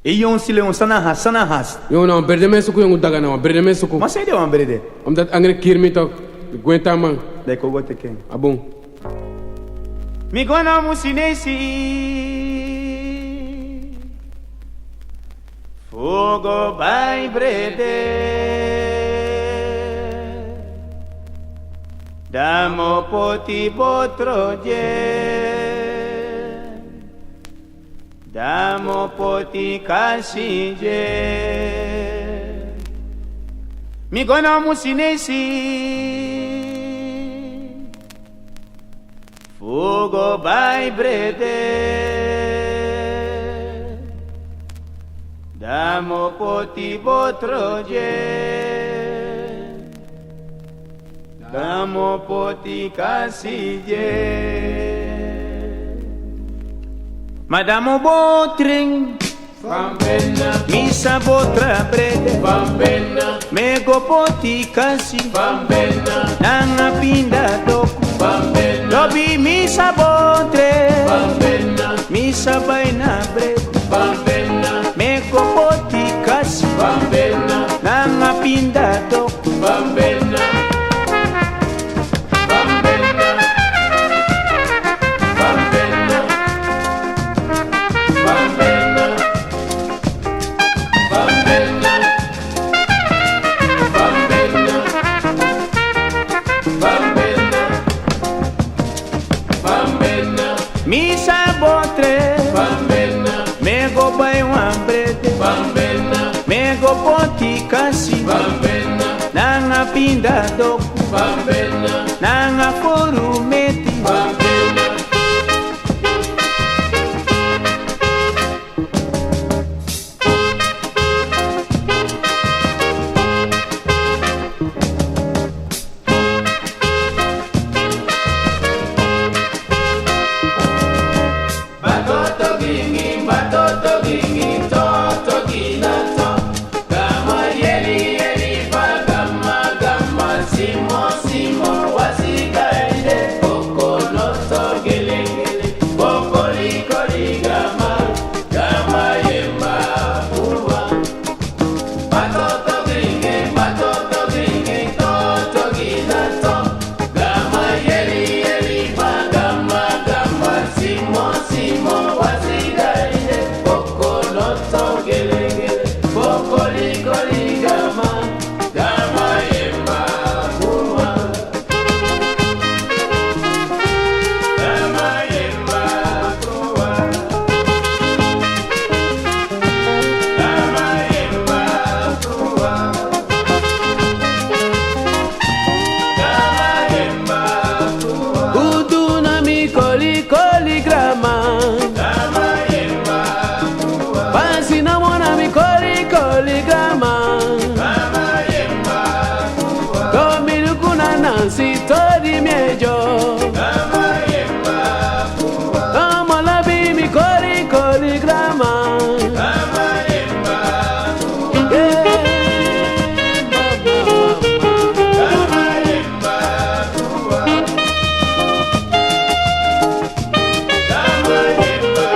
E yon sile yon sana has. Yo nou berde men suku yung daga nou, berde men suku. Mas ide wan brede. Omdat angre kirmi tok, gwenta man. Dai ko gote ken. Abong. Mi gona musinesi. Fogo vai brede. Damo poti botroje. Damo poti kasije. Mi gona musinesi. Fogo vai brede. Damo poti botroje. Damo poti kasije. Madamo botring Bambena, misa botra brede bambena, mego poti kasi bambena, nanga pinda toku bambena, lobi misa botre bambena, misa baina brede bambena, mego poti kasi bambena, nanga pinda toku bambena, bambena, bambena, bambena, bambena, bambena, bambena, bambena, misa botre bambena, mego baina brede bambena, mego poti kasi bambena, nanga pinda toku bambena, nanga forumeti bambena. Batoto gingi, toto ginato. Gama yeli yeli pa gama simo simo wasigaende. Koko noto gelengele, koko likoli gama yemba uwa. Batoto gingi, toto ginato. Gama yeli pa gama simo simo wasigaende. Koko noto gelengele, koko likoli gama yemba uwa. Gama yemba uwa. Gama yemba uwa. Gama yemba uwa. Udu na mi koli grama. Gama yemba uwa. Pasi na mona mi koli grama. Gama yemba uwa. Domilu kuna nansi tori miejo. Gama yemba uwa. Kama labi mi koli grama. Gama yemba uwa. Gama yemba uwa. Gama yemba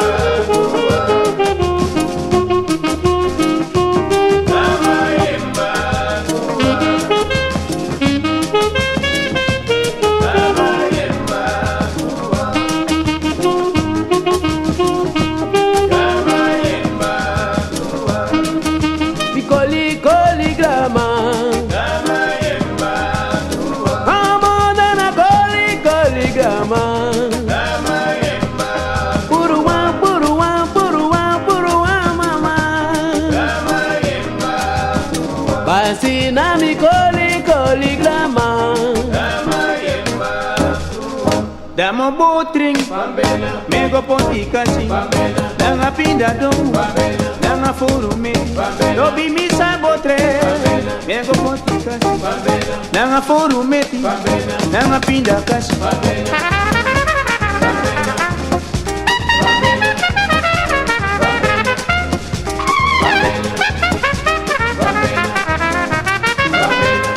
uwa. Gama yemba uwa. Gama yemba uwa. Gama yemba uwa. Mi koli grama. Gama yemba uwa. Kama dana koli grama. Gama yemba Puruwa mama. Gama yemba uwa. Basi na mi koli grama. Gama yemba uwa. damo botring Bambena, mego poti kasi bambena, nanga pinda toku bambena, nanga forumeti Bambena. lobi misa botre Bambena. mego poti kasi bambena, nanga forumeti bambena, nanga pinda kasi bambena, bambena, bambena, bambena, bambena, bambena,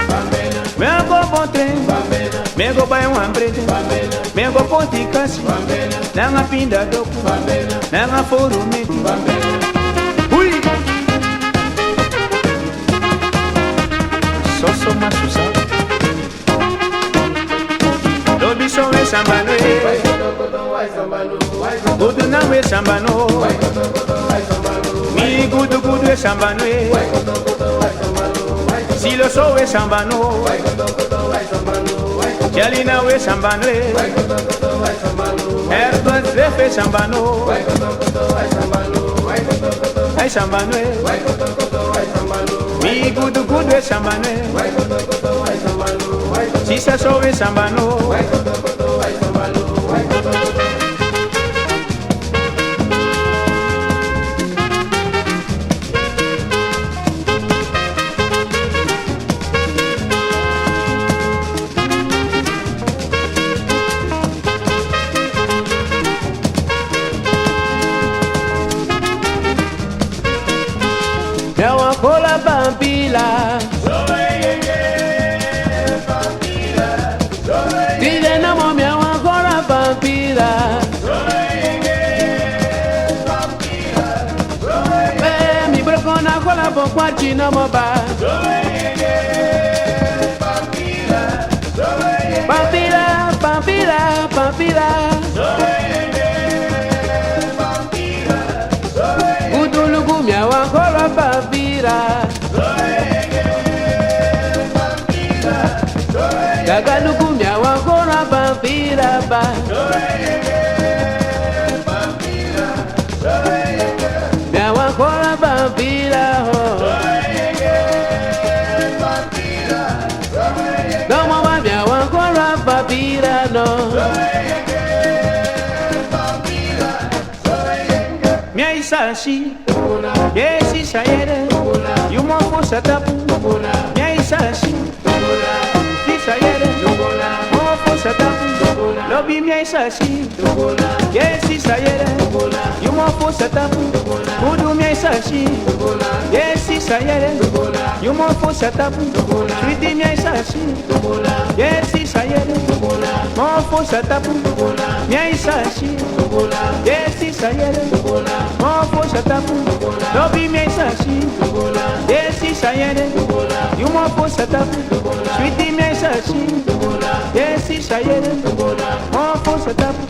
bambena, mego botre bambena, mego baina brede bambena, mego poti kasi bambena, nanga pinda doku, Bambena, nanga foru meti. Bambena, Hui! Soso masusa. Lobi so we sambano Wai e, koto koto wai sambalo, wai koto gudu na we sambano. wai koto wai sambalo, Mi gudu gudu we sambano e, wai koto wai sambalo, wai koto silo so we sambano. wai koto wai sambalo, wai koto Jalina we sambano e, wai koto wai sambalo, Erdogan zefe sambano. wai koto wai sambalo, wai koto Ay sambano e, wai koto wai sambalo, mi gudu gudu we sambano e, wai koto wai sambalo, wai koto sisa so we sambano. wai koto wai sambalo, wai koto Yawa kola pampila Dile na mo yawa kola pampila Mi broko na kola po kwachi na mo ba Pampila, pampila, pampila Udulugu yawa kola pampila Gagalugu yawa kola pampila ba Yawa kola pampila ho No mama yawa kola pampila no Mia isashi, yesi sayere, yumo fosa tapu. Mia isashi, sayere, mo fosa tapu. Lobi mia isashi, yesi sayere, yumo fosa tapu. Kudu mia isashi, yesi sayere, yumo fosa tapu. Sweetie mia isashi, yesi sayere, mo fosa tapu. Mia isashi, yesi sayere, mo fosa tapu. Lobi mia isashi, yesi sayere, yumo fosa tapu. Sweetie mia isashi, yesi sayere, mo fosa tapu.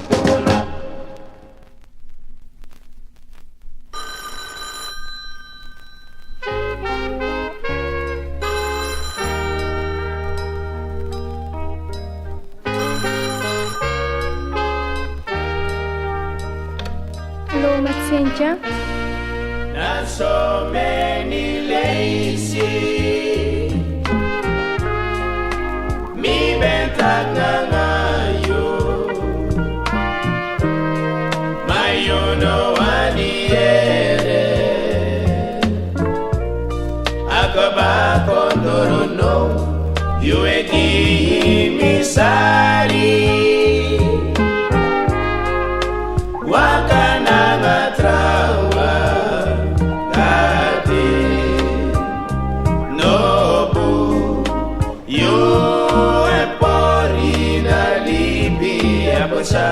Hello, Maxentia. Not so many lazy. Mi bentak na ngayo. Mayo no aniere. Akaba kondoro no. You eki misari. Wakana trawa kati nobu yo e pori na libi abosa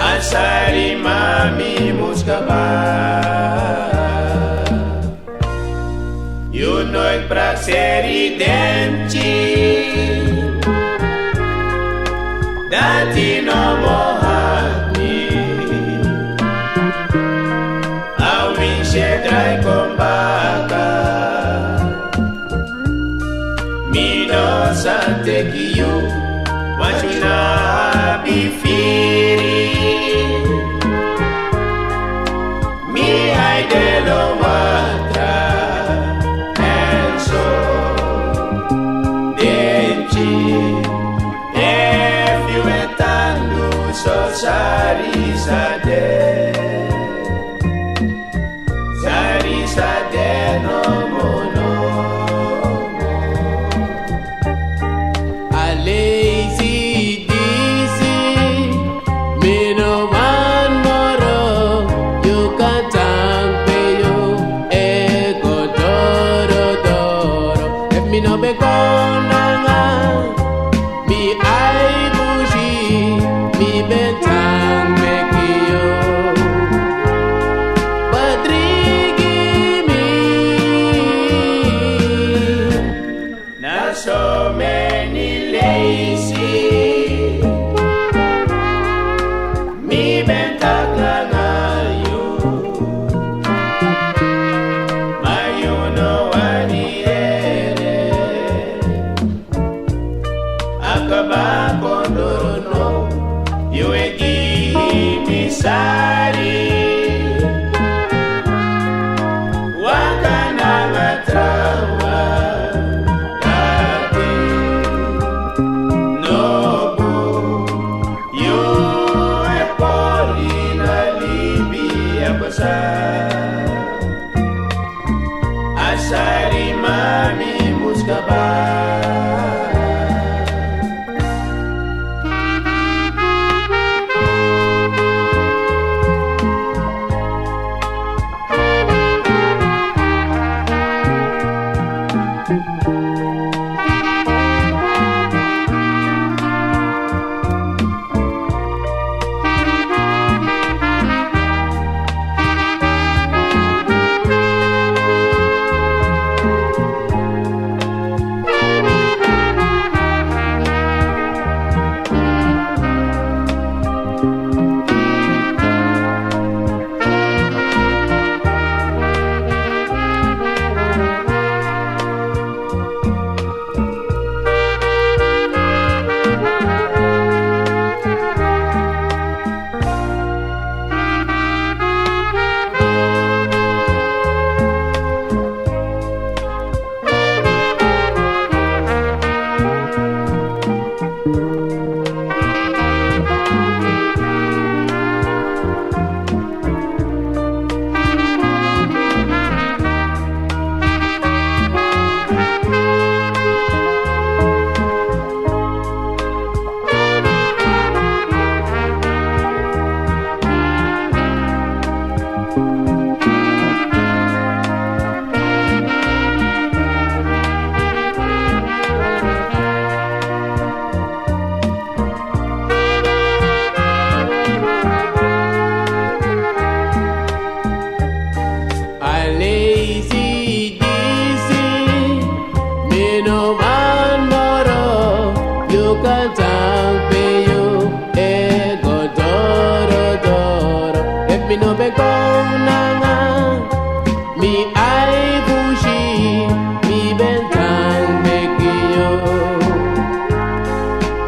asari mami muskaba you nooit praxeri denti Dati no mohati Awin shedrai kombaka Mino sante kiyo Wachuna bifiri Mi haidelo watra Enso De Sari wakana matrawa dati nobu yu e polina libia basa asari mami muskaba. Mi no be gong nanga, mi ai bushi, mi bentang bekiyo.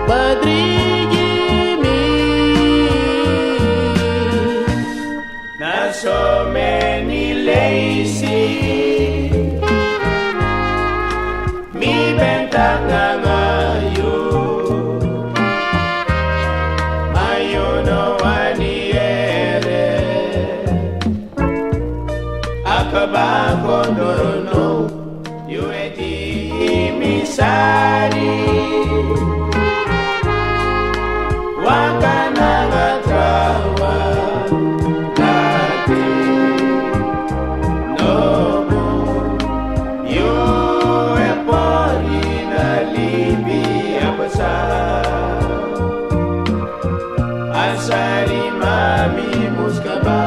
Padrigi mi, Na so many lazy, mi bentang ngayo, ayo no aniere, akabago no, you edi misari, wakana ngatrawa. Asari mami muskaba.